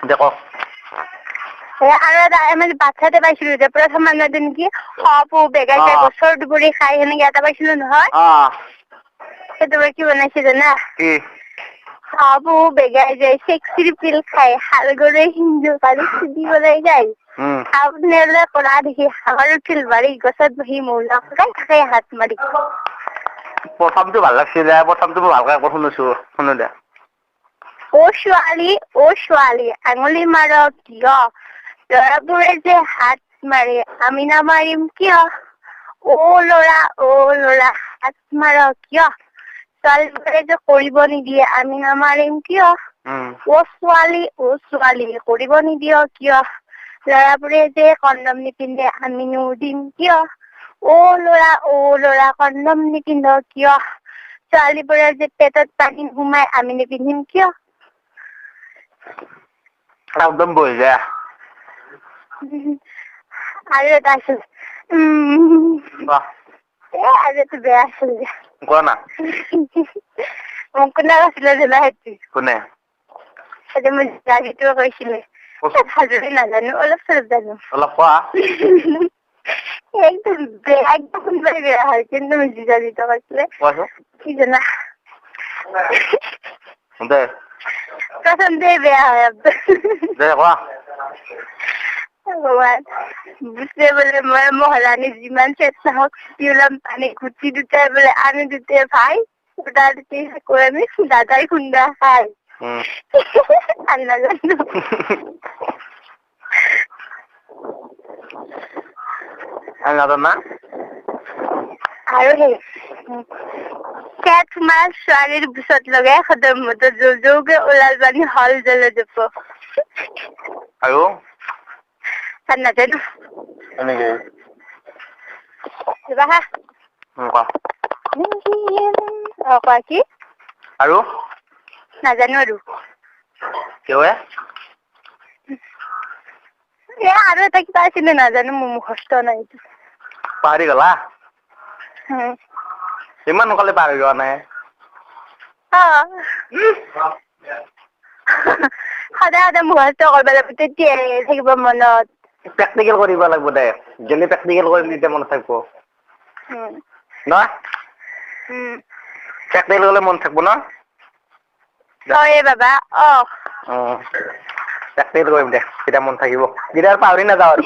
দেখো আৰু এটা মানে বাচ্ছাতে পাইছিলো যে প্ৰথম মানুহদিন কি সাপো বেগাইছে গছৰ দুবৰি খাই সেনেকে এটা পাইছিলো নহয় সেইটো কি বনাইছে জানা কি সাপো বেগাই যায় চেক্সিৰ পিল খাই হালগৰে হিন্দু পালি দিবলৈ যায় আপোনালে কৰা দেখি হাগৰ উঠিল বাৰী গছত বহি মৌলা খাই থাকে হাত মাৰি প্ৰথমটো ভাল লাগছিলে প্ৰথমটো ভালকৈ আকৌ শুনিছো শুনো দে অ ছোৱালী আঙুলি মাৰ কিয় ল'ৰাবোৰে যে হাত মাৰে আমি নামাৰিম কিয় অ ল'ৰা হাত মাৰ কিয় ছোৱালীবোৰে যে কৰিব নিদিয়ে আমি নামাৰিম কিয় অ ছোৱালী কৰিব নিদিয় কিয় ল'ৰাবোৰে যে কণ্ডম নিপিন্ধে আমিনো দিম কিয় অ ল'ৰা কণ্ডম নিপিন্ধ কিয় ছোৱালীবোৰে যে পেটত পানী সোমাই আমি নিপিন্ধিম কিয় একদম বঢ়িয়া আৰু এটা আছিল আৰু এইটো বেয়া আছিল কোৱা না মোক কোনে কৈছিলে জানা সেইটো কোনে সেইটো মোৰ জাগিটোৱে কৈছিলে ভালদৰে নাজানো অলপ চলপ জানো অলপ কোৱা একদম কোনোবাই বেয়া হয় কিন্তু মোৰ জাগিটো কৈছিলে কি জানা দে প্ৰথমতে বেয়া হয় দে কোৱা ভগৱান বুঝতে বোলে মই মহাৰাণী যিমান চেষ্টা হওক ওলাম পানী ঘুটি দুটাই বোলে আমি দুটে ভাই ওটা দুটি কৈ আমি দাদাই খুন্দা খাই আর নাজানো না আৰু সেই তোমাৰ ছোৱালীৰ পিছত লগাই সদৰ মতো জৌকে ওলাল বানি হল জ্বলে যাব আৰু নাজানো এনেকে কোৱা কি আৰু নাজানো আৰু কিয় আৰু এটা কিবা আছিলে নাজানো মোৰ মুখস্থ নাই পাহৰি গলা ইমান সোনকালে পাহৰি যোৱা নাই সদায় মুখস্থ কৰিব লাগিব তেতিয়াহে থাকিব মনত প্ৰেক্টিকেল কৰিব লাগিব দে যেনে প্ৰেক্টিকেল কৰিম তেতিয়া মনত থাকিব ন প্ৰেক্টিকেল কৰিলে মনত থাকিব ন বাবা প্ৰেক্টিকেল কৰিম দে তেতিয়া মনত থাকিব তেতিয়া পাহৰি নাযাওঁ আৰু